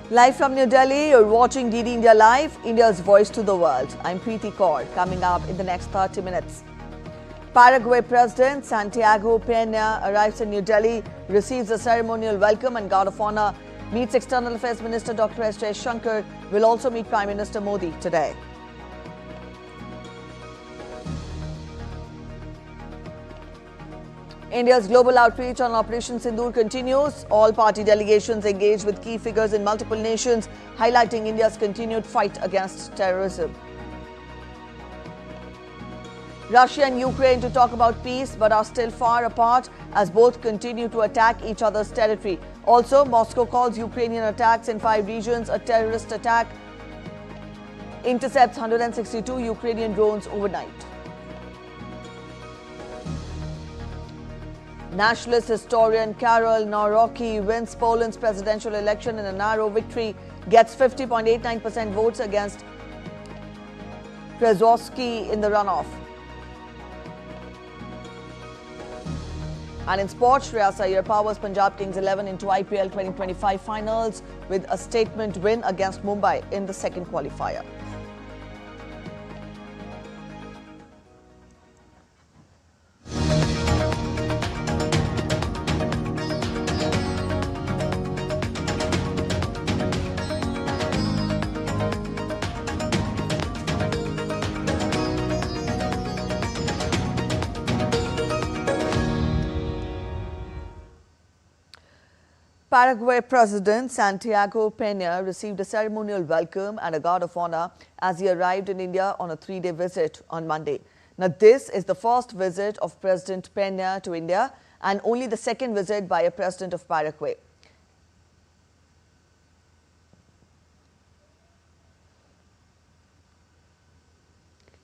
Live from New Delhi, you're watching DD India Live, India's voice to the world. I'm Preeti Kaur. Coming up in the next 30 minutes. Paraguay President Santiago Peña arrives in New Delhi, receives a ceremonial welcome and guard of honor, meets External Affairs Minister Dr. S. Jaishankar, will also meet Prime Minister Modi today. India's global outreach on Operation Sindoor continues. All party delegations engage with key figures in multiple nations, highlighting India's continued fight against terrorism. Russia and Ukraine to talk about peace but are still far apart as both continue to attack each other's territory. Also, Moscow calls Ukrainian attacks in 5 regions a terrorist attack, intercepts 162 Ukrainian drones overnight. Nationalist historian Karol Nawrocki wins Poland's presidential election in a narrow victory, gets 50.89% votes against Krzyzewski in the runoff. And in sports, Shreyas Iyer powers Punjab Kings 11 into IPL 2025 finals with a statement win against Mumbai in the second qualifier. Paraguay President Santiago Peña received a ceremonial welcome and a guard of honor as he arrived in India on a 3-day visit on Monday. Now, this is the first visit of President Peña to India and only the second visit by a president of Paraguay.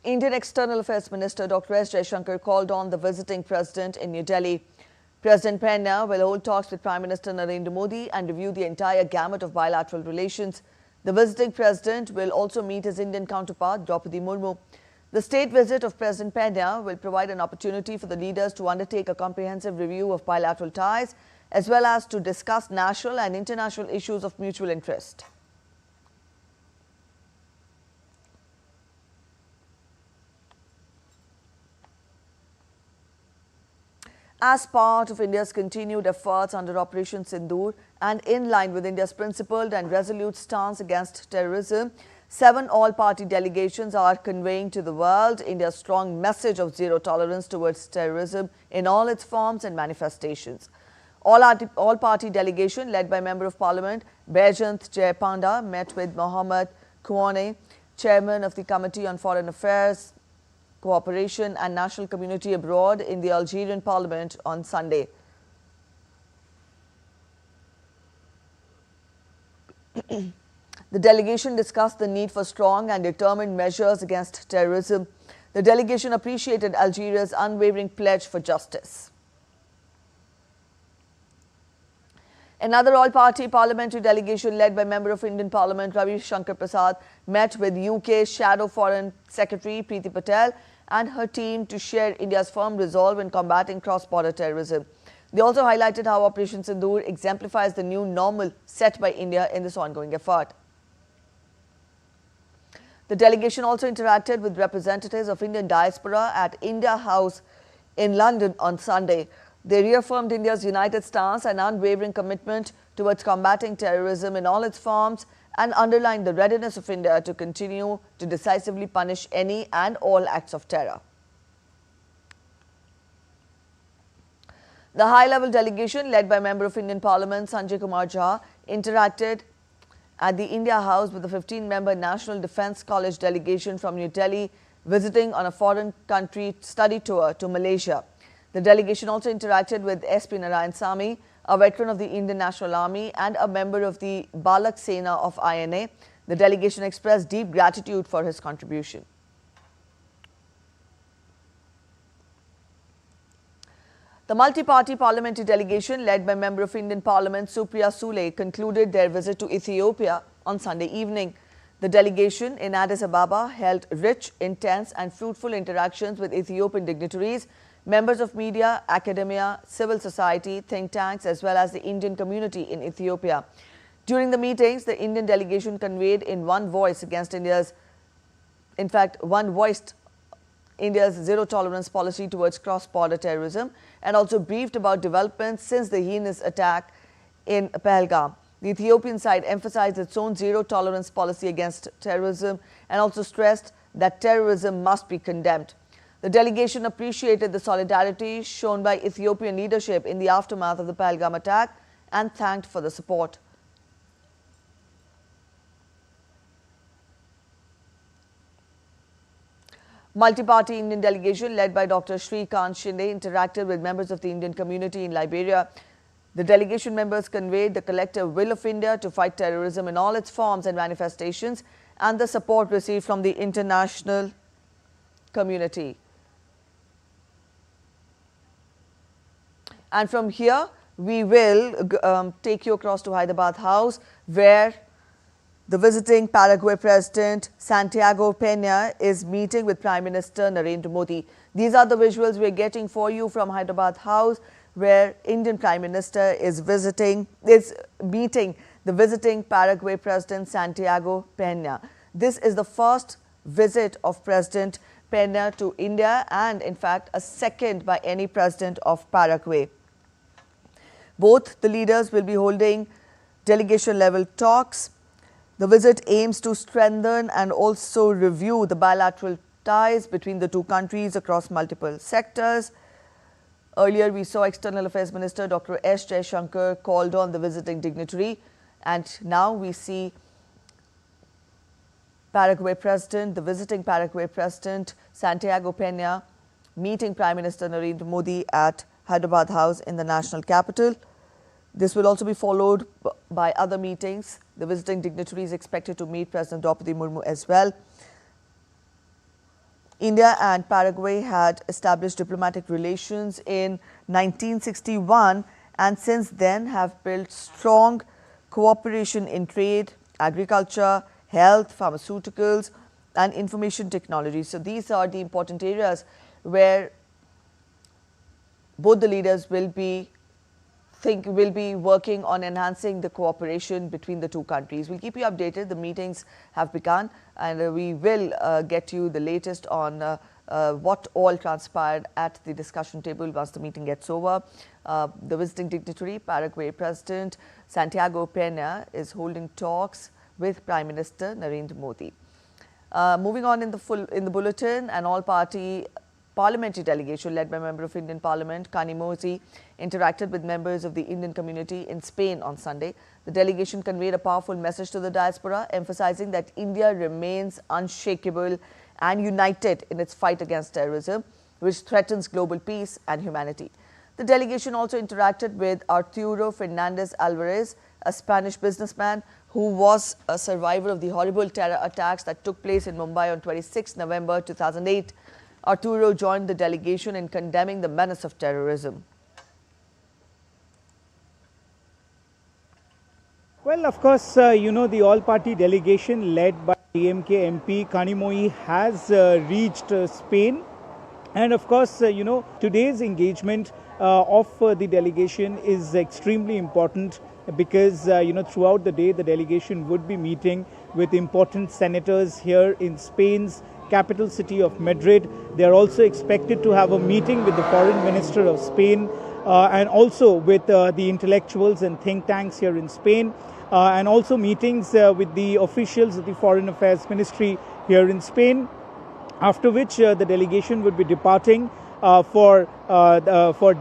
Indian External Affairs Minister Dr. S. Jaishankar called on the visiting president in New Delhi. President Peña will hold talks with Prime Minister Narendra Modi and review the entire gamut of bilateral relations. The visiting president will also meet his Indian counterpart, Draupadi Murmu. The state visit of President Peña will provide an opportunity for the leaders to undertake a comprehensive review of bilateral ties, as well as to discuss national and international issues of mutual interest. As part of India's continued efforts under Operation Sindoor and in line with India's principled and resolute stance against terrorism, 7 all-party delegations are conveying to the world India's strong message of zero tolerance towards terrorism in all its forms and manifestations. All-party delegation led by Member of Parliament Baijanth Jayapanda met with Mohammad Kouane, Chairman of the Committee on Foreign Affairs, Cooperation and National Community abroad in the Algerian Parliament on Sunday. The delegation discussed the need for strong and determined measures against terrorism. The delegation appreciated Algeria's unwavering pledge for justice. Another all-party parliamentary delegation led by Member of Indian Parliament Ravi Shankar Prasad met with UK Shadow Foreign Secretary Preeti Patel and her team to share India's firm resolve in combating cross-border terrorism. They also highlighted how Operation Sindoor exemplifies the new normal set by India in this ongoing effort. The delegation also interacted with representatives of Indian diaspora at India House in London on Sunday. They reaffirmed India's united stance and unwavering commitment towards combating terrorism in all its forms and underlined the readiness of India to continue to decisively punish any and all acts of terror. The high-level delegation led by Member of Indian Parliament Sanjay Kumar Jha interacted at the India House with the 15-member National Defence College delegation from New Delhi visiting on a foreign country study tour to Malaysia. The delegation also interacted with S.P. Narayan-Samy, a veteran of the Indian National Army and a member of the Balak Sena of INA. The delegation expressed deep gratitude for his contribution. The multi-party parliamentary delegation led by Member of Indian Parliament Supriya Sule concluded their visit to Ethiopia on Sunday evening. The delegation in Addis Ababa held rich, intense and fruitful interactions with Ethiopian dignitaries, members of media, academia, civil society, think tanks as well as the Indian community in Ethiopia. During the meetings, the Indian delegation conveyed in one voice against India's zero-tolerance policy towards cross-border terrorism, and also briefed about developments since the heinous attack in Pahalgam. The Ethiopian side emphasized its own zero-tolerance policy against terrorism and also stressed that terrorism must be condemned. The delegation appreciated the solidarity shown by Ethiopian leadership in the aftermath of the Pahalgam attack and thanked for the support. Multi-party Indian delegation led by Dr. Shrikant Shinde interacted with members of the Indian community in Liberia. The delegation members conveyed the collective will of India to fight terrorism in all its forms and manifestations and the support received from the international community. And from here, we will take you across to Hyderabad House, where the visiting Paraguay President Santiago Peña is meeting with Prime Minister Narendra Modi. These are the visuals we are getting for you from Hyderabad House, where Indian Prime Minister is meeting the visiting Paraguay President Santiago Peña. This is the first visit of President Peña to India and, in fact, a second by any president of Paraguay. Both the leaders will be holding delegation-level talks. The visit aims to strengthen and also review the bilateral ties between the two countries across multiple sectors. Earlier, we saw External Affairs Minister Dr. S. Jaishankar called on the visiting dignitary, and now we see the visiting Paraguay President Santiago Peña meeting Prime Minister Narendra Modi at Hyderabad House in the national capital. This will also be followed by other meetings. The visiting dignitary is expected to meet President Draupadi Murmu as well. India and Paraguay had established diplomatic relations in 1961 and since then have built strong cooperation in trade, agriculture, health, pharmaceuticals and information technology. So these are the important areas where both the leaders will be working on enhancing the cooperation between the two countries. We'll keep you updated. The meetings have begun and we will get you the latest on what all transpired at the discussion table once the meeting gets over. The visiting dignitary, Paraguay President Santiago Peña, is holding talks with Prime Minister Narendra Modi. Moving on in the bulletin, an all-party parliamentary delegation led by Member of Indian Parliament Kani Mozi interacted with members of the Indian community in Spain on Sunday. The delegation conveyed a powerful message to the diaspora, emphasizing that India remains unshakable and united in its fight against terrorism, which threatens global peace and humanity. The delegation also interacted with Arturo Fernandez Alvarez, a Spanish businessman who was a survivor of the horrible terror attacks that took place in Mumbai on 26 November 2008. Arturo joined the delegation in condemning the menace of terrorism. Well, of course, the all-party delegation led by DMK MP Kani Mozi has reached Spain. And of course, today's engagement of the delegation is extremely important because, throughout the day, the delegation would be meeting with important senators here in Spain's capital city of Madrid. They are also expected to have a meeting with the foreign minister of Spain and also with the intellectuals and think tanks here in Spain and also meetings with the officials of the Foreign Affairs Ministry here in Spain, after which the delegation would be departing for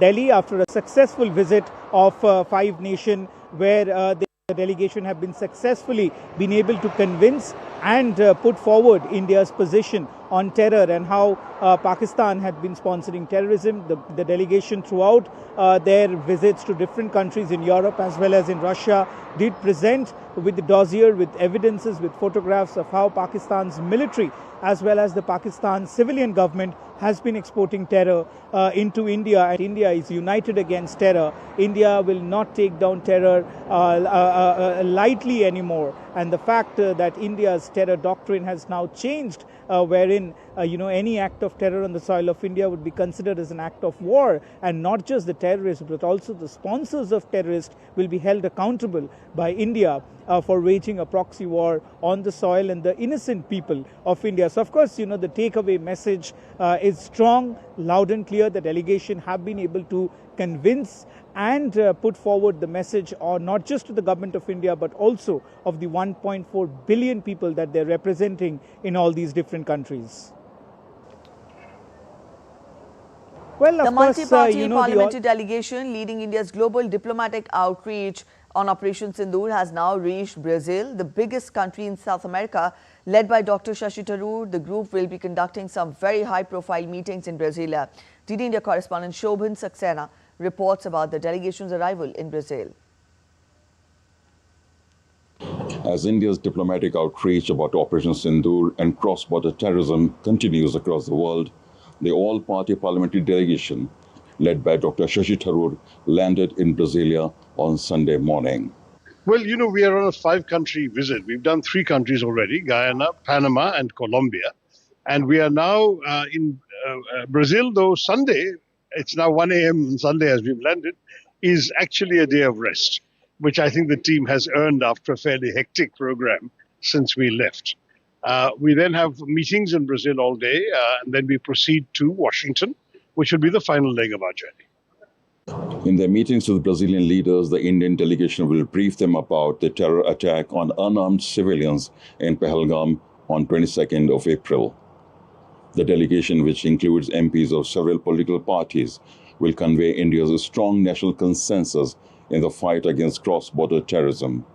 Delhi after a successful visit of Five Nations, where the delegation have been successfully able to convince and put forward India's position on terror and how Pakistan had been sponsoring terrorism. The delegation throughout their visits to different countries in Europe as well as in Russia did present with the dossier, with evidences, with photographs of how Pakistan's military as well as the Pakistan civilian government has been exporting terror into India, and India is united against terror. India will not take down terror lightly anymore, and the fact that India's terror doctrine has now changed, wherein wherein any act of terror on the soil of India would be considered as an act of war, and not just the terrorists but also the sponsors of terrorists will be held accountable by India for waging a proxy war on the soil and the innocent people of India. So of course, the takeaway message is strong, loud and clear. The delegation have been able to convince and put forward the message, or not just to the government of India but also of the 1.4 billion people that they're representing in all these different countries. Well, the of course, multi-party parliamentary delegation leading India's global diplomatic outreach on Operation Sindoor has now reached Brazil, the biggest country in South America. Led by Dr. Shashi Tharoor, the group will be conducting some very high-profile meetings in Brasilia. DD India correspondent Shobhan Saxena reports about the delegation's arrival in Brazil. As India's diplomatic outreach about Operation Sindoor and cross-border terrorism continues across the world, the all-party parliamentary delegation, led by Dr. Shashi Tharoor, landed in Brasilia on Sunday morning. Well, we are on a 5-country visit. We've done 3 countries already, Guyana, Panama, and Colombia. And we are now in Brazil, though Sunday, it's now 1 a.m. on Sunday as we've landed, is actually a day of rest, which I think the team has earned after a fairly hectic program since we left. We then have meetings in Brazil all day, and then we proceed to Washington, which will be the final leg of our journey. In their meetings with Brazilian leaders, the Indian delegation will brief them about the terror attack on unarmed civilians in Pahalgam on 22nd of April. The delegation, which includes MPs of several political parties, will convey India's strong national consensus in the fight against cross-border terrorism.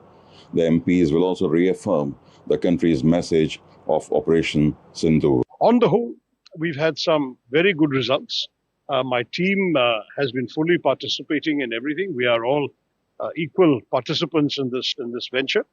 The MPs will also reaffirm the country's message of Operation Sindoor. On the whole, we've had some very good results. My team has been fully participating in everything. We are all equal participants in this venture.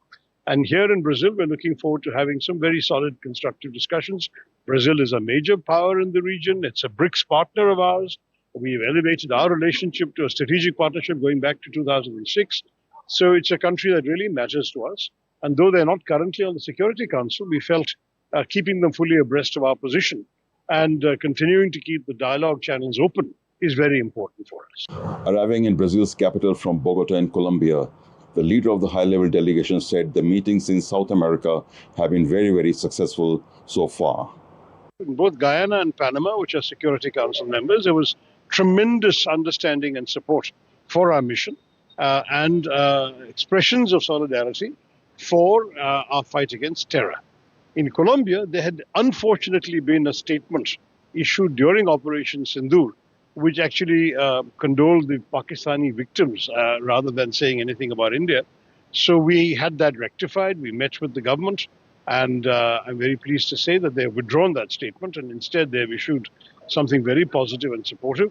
And here in Brazil, we're looking forward to having some very solid, constructive discussions. Brazil is a major power in the region. It's a BRICS partner of ours. We've elevated our relationship to a strategic partnership going back to 2006. So it's a country that really matters to us. And though they're not currently on the Security Council, we felt keeping them fully abreast of our position and continuing to keep the dialogue channels open is very important for us. Arriving in Brazil's capital from Bogota in Colombia, the leader of the high-level delegation said the meetings in South America have been very, very successful so far. In both Guyana and Panama, which are Security Council members, there was tremendous understanding and support for our mission and expressions of solidarity for our fight against terror. In Colombia, there had unfortunately been a statement issued during Operation Sindoor, which actually condoled the Pakistani victims rather than saying anything about India. So we had that rectified. We met with the government, and I'm very pleased to say that they have withdrawn that statement, and instead they have issued something very positive and supportive.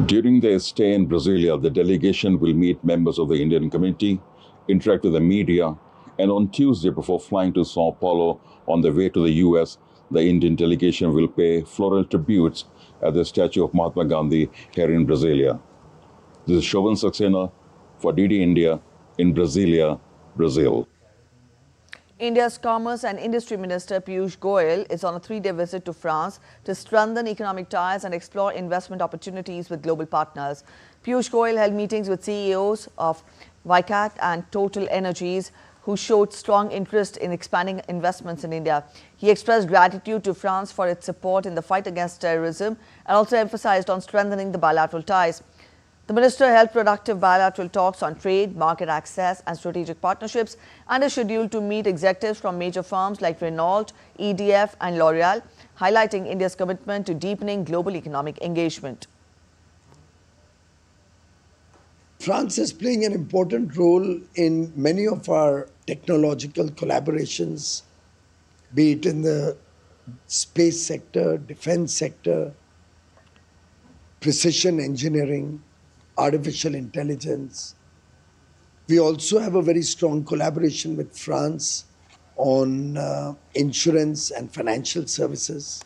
During their stay in Brasilia, the delegation will meet members of the Indian community, interact with the media, and on Tuesday, before flying to Sao Paulo on the way to the US, the Indian delegation will pay floral tributes at the statue of Mahatma Gandhi here in Brasilia. This is Shobhan Saxena for DD India in Brasilia, Brazil. India's Commerce and Industry Minister Piyush Goyal is on a 3-day visit to France to strengthen economic ties and explore investment opportunities with global partners. Piyush Goyal held meetings with CEOs of Vicat and Total Energies, who showed strong interest in expanding investments in India. He expressed gratitude to France for its support in the fight against terrorism and also emphasized on strengthening the bilateral ties. The minister held productive bilateral talks on trade, market access and strategic partnerships and is scheduled to meet executives from major firms like Renault, EDF and L'Oreal, highlighting India's commitment to deepening global economic engagement. France is playing an important role in many of our technological collaborations, be it in the space sector, defense sector, precision engineering, artificial intelligence. We also have a very strong collaboration with France on insurance and financial services.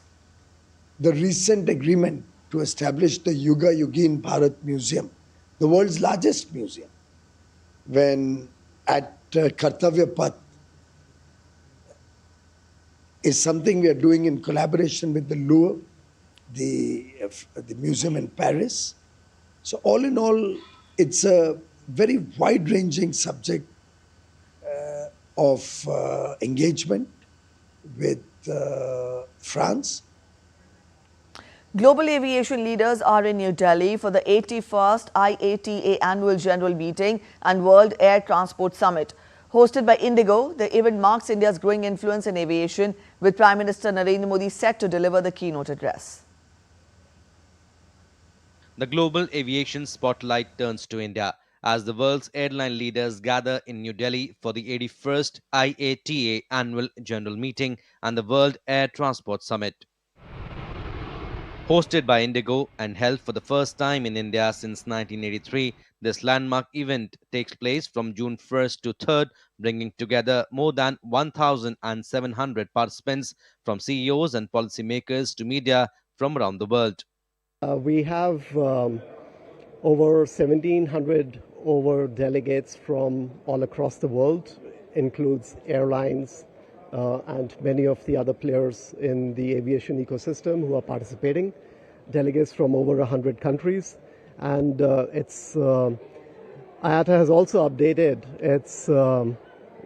The recent agreement to establish the Yuga Yugin Bharat Museum, the world's largest museum, when at Kartavya Path, is something we are doing in collaboration with the Louvre, the museum in Paris. So all in all, it's a very wide-ranging subject of engagement with France. Global aviation leaders are in New Delhi for the 81st IATA Annual General Meeting and World Air Transport Summit. Hosted by Indigo, the event marks India's growing influence in aviation, with Prime Minister Narendra Modi set to deliver the keynote address. The global aviation spotlight turns to India as the world's airline leaders gather in New Delhi for the 81st IATA Annual General Meeting and the World Air Transport Summit. Hosted by Indigo and held for the first time in India since 1983, this landmark event takes place from June 1st to 3rd, bringing together more than 1,700 participants from CEOs and policymakers to media from around the world. We have over 1,700 delegates from all across the world, includes airlines and many of the other players in the aviation ecosystem who are participating, delegates from over 100 countries. And IATA has also updated its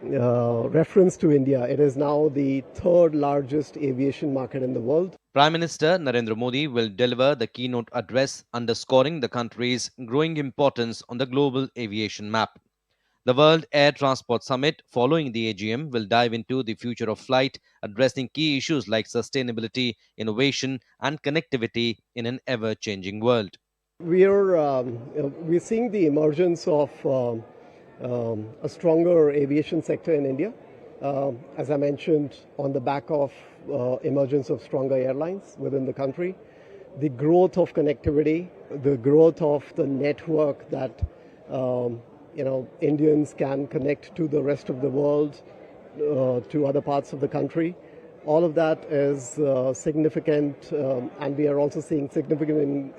reference to India. It is now the third largest aviation market in the world. Prime Minister Narendra Modi will deliver the keynote address underscoring the country's growing importance on the global aviation map. The World Air Transport Summit following the AGM will dive into the future of flight, addressing key issues like sustainability, innovation and connectivity in an ever-changing world. We're seeing the emergence of a stronger aviation sector in India. As I mentioned, on the back of emergence of stronger airlines within the country, the growth of connectivity, the growth of the network that Indians can connect to the rest of the world, to other parts of the country. All of that is significant, and we are also seeing significant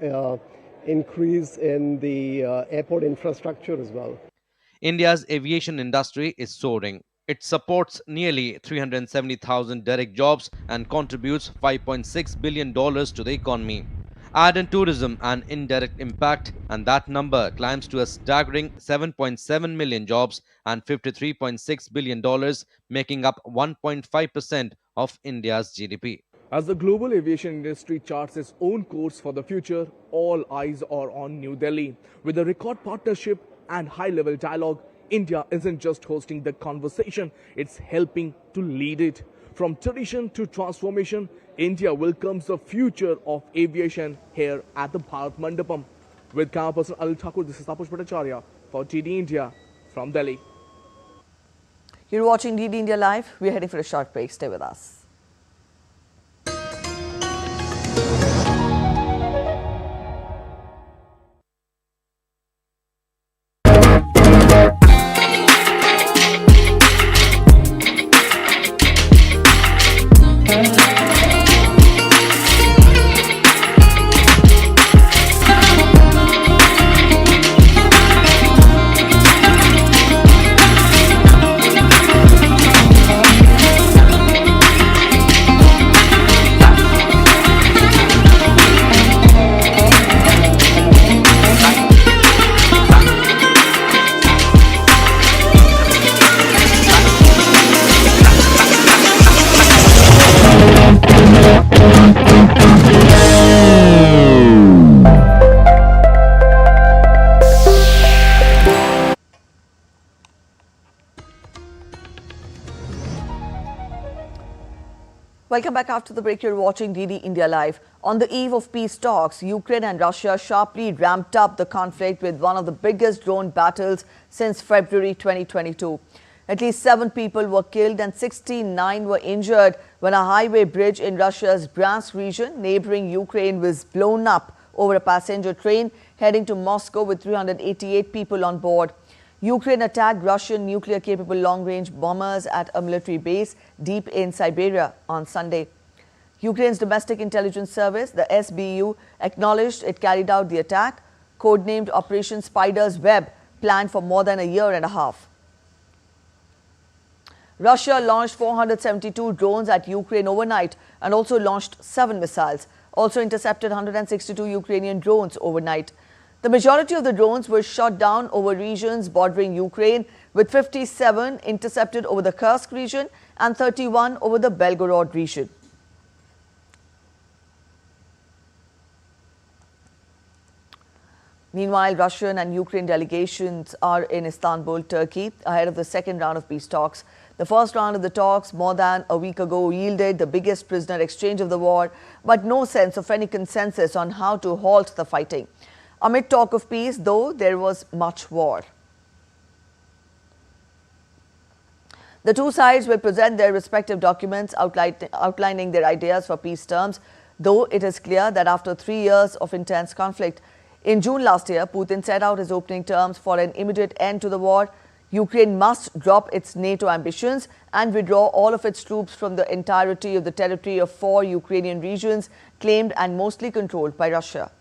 increase in the airport infrastructure as well. India's aviation industry is soaring. It supports nearly 370,000 direct jobs and contributes $5.6 billion to the economy. Add in tourism and indirect impact, and that number climbs to a staggering 7.7 million jobs and $53.6 billion, making up 1.5% of India's GDP. As the global aviation industry charts its own course for the future, all eyes are on New Delhi. With a record partnership and high-level dialogue, India isn't just hosting the conversation, it's helping to lead it. From tradition to transformation, India welcomes the future of aviation here at the Bharat Mandapam. With camera person Alil Thakur, this is Tapush Bhattacharya for DD India from Delhi. You're watching DD India Live. We're heading for a short break. Stay with us. Welcome back after the break. You're watching DD India Live. On the eve of peace talks, Ukraine and Russia sharply ramped up the conflict with one of the biggest drone battles since February 2022. At least 7 people were killed and 69 were injured when a highway bridge in Russia's Bryansk region, neighboring Ukraine, was blown up over a passenger train heading to Moscow with 388 people on board. Ukraine attacked Russian nuclear-capable long-range bombers at a military base deep in Siberia on Sunday. Ukraine's domestic intelligence service, the SBU, acknowledged it carried out the attack, codenamed Operation Spider's Web, planned for more than a year and a half. Russia launched 472 drones at Ukraine overnight and also launched 7 missiles. Also intercepted 162 Ukrainian drones overnight. The majority of the drones were shot down over regions bordering Ukraine, with 57 intercepted over the Kursk region and 31 over the Belgorod region. Meanwhile, Russian and Ukraine delegations are in Istanbul, Turkey, ahead of the second round of peace talks. The first round of the talks, more than a week ago, yielded the biggest prisoner exchange of the war, but no sense of any consensus on how to halt the fighting. Amid talk of peace, though, there was much war. The two sides will present their respective documents outlining their ideas for peace terms, though it is clear that after 3 years of intense conflict, in June last year, Putin set out his opening terms for an immediate end to the war. Ukraine must drop its NATO ambitions and withdraw all of its troops from the entirety of the territory of 4 Ukrainian regions claimed and mostly controlled by Russia.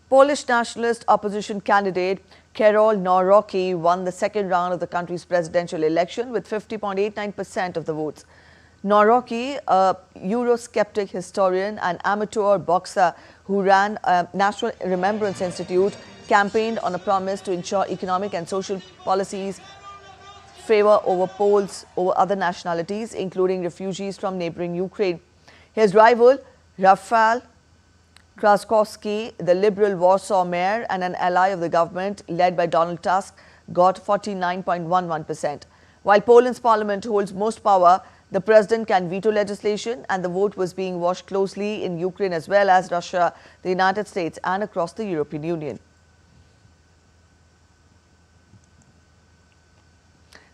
Polish nationalist opposition candidate Karol Nawrocki won the second round of the country's presidential election with 50.89% of the votes. Nawrocki, a Eurosceptic historian and amateur boxer who ran a National Remembrance Institute, campaigned on a promise to ensure economic and social policies favor over Poles over other nationalities, including refugees from neighboring Ukraine. His rival, Rafał Trzaskowski, the liberal Warsaw mayor and an ally of the government led by Donald Tusk, got 49.11%. While Poland's parliament holds most power, the president can veto legislation, and the vote was being watched closely in Ukraine as well as Russia, the United States and across the European Union.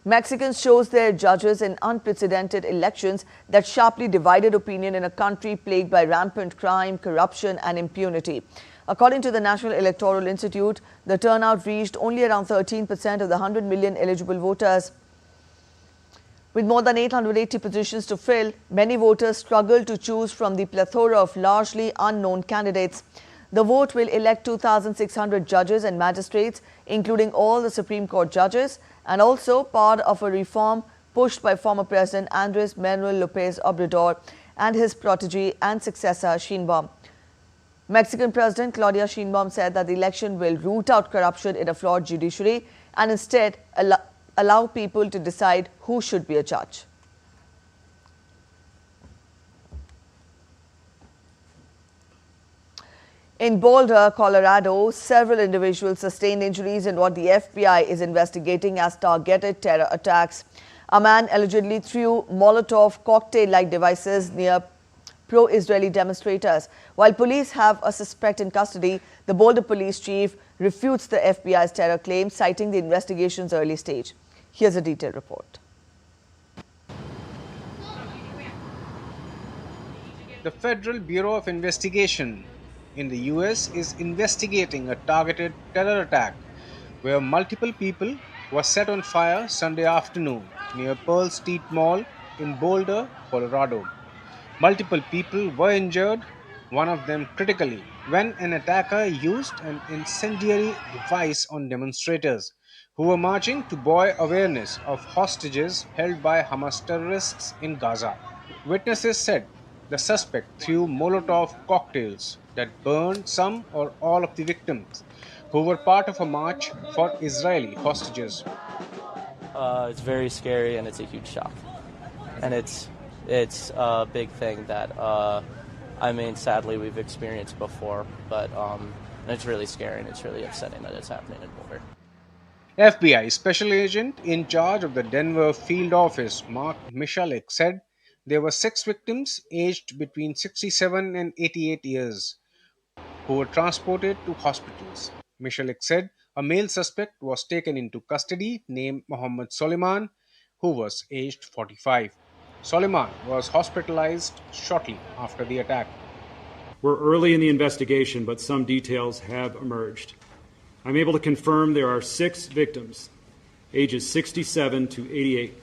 Mexicans chose their judges in unprecedented elections that sharply divided opinion in a country plagued by rampant crime, corruption and impunity. According to the National Electoral Institute, the turnout reached only around 13% of the 100 million eligible voters. With more than 880 positions to fill, many voters struggled to choose from the plethora of largely unknown candidates. The vote will elect 2,600 judges and magistrates, including all the Supreme Court judges, and also part of a reform pushed by former President Andrés Manuel López Obrador and his protege and successor Sheinbaum. Mexican President Claudia Sheinbaum said that the election will root out corruption in a flawed judiciary and instead allow people to decide who should be a judge. In Boulder, Colorado, several individuals sustained injuries in what the FBI is investigating as targeted terror attacks. A man allegedly threw Molotov cocktail-like devices near pro-Israeli demonstrators. While police have a suspect in custody, the Boulder police chief refutes the FBI's terror claim, citing the investigation's early stage. Here's a detailed report. The Federal Bureau of Investigation in the US is investigating a targeted terror attack where multiple people were set on fire Sunday afternoon near Pearl Street Mall in Boulder, Colorado. Multiple people were injured, one of them critically, when an attacker used an incendiary device on demonstrators who were marching to buoy awareness of hostages held by Hamas terrorists in Gaza. Witnesses said the suspect threw Molotov cocktails that burned some or all of the victims who were part of a march for Israeli hostages. It's very scary and it's a huge shock. And it's a big thing that, sadly we've experienced before, but it's really scary and it's really upsetting that it's happening in Boulder. FBI Special Agent in charge of the Denver field office, Mark Michalik, said there were 6 victims aged between 67 and 88 years who were transported to hospitals. Michalik said a male suspect was taken into custody named Mohammed Soleiman, who was aged 45. Soleiman was hospitalized shortly after the attack. We're early in the investigation, but some details have emerged. I'm able to confirm there are 6 victims, ages 67 to 88.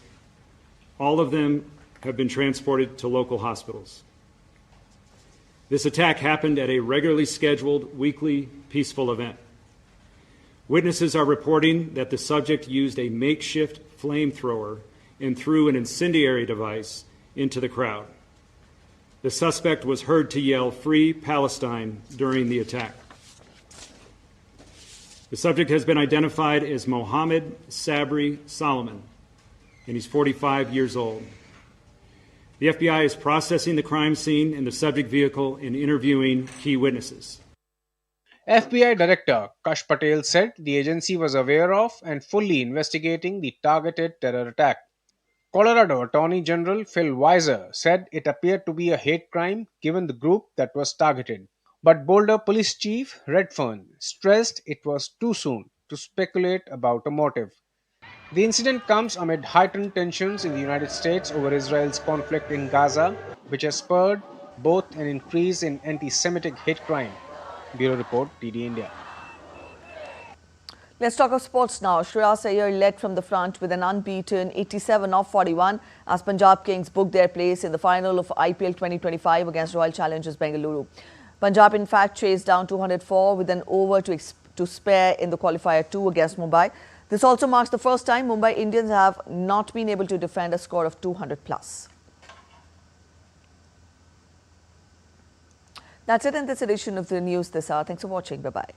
All of them have been transported to local hospitals. This attack happened at a regularly scheduled weekly peaceful event. Witnesses are reporting that the subject used a makeshift flamethrower and threw an incendiary device into the crowd. The suspect was heard to yell, "Free Palestine," during the attack. The subject has been identified as Mohammed Sabri Solomon, and he's 45 years old. The FBI is processing the crime scene and the subject vehicle and interviewing key witnesses. FBI Director Kash Patel said the agency was aware of and fully investigating the targeted terror attack. Colorado Attorney General Phil Weiser said it appeared to be a hate crime given the group that was targeted. But Boulder Police Chief Redfern stressed it was too soon to speculate about a motive. The incident comes amid heightened tensions in the United States over Israel's conflict in Gaza, which has spurred both an increase in anti-Semitic hate crime. Bureau Report, TD India. Let's talk of sports now. Shreyas Iyer led from the front with an unbeaten 87 of 41 as Punjab Kings booked their place in the final of IPL 2025 against Royal Challengers Bengaluru. Punjab in fact chased down 204 with an over to spare in the qualifier 2 against Mumbai. This also marks the first time Mumbai Indians have not been able to defend a score of 200 plus. That's it in this edition of the news this hour. Thanks for watching. Bye-bye.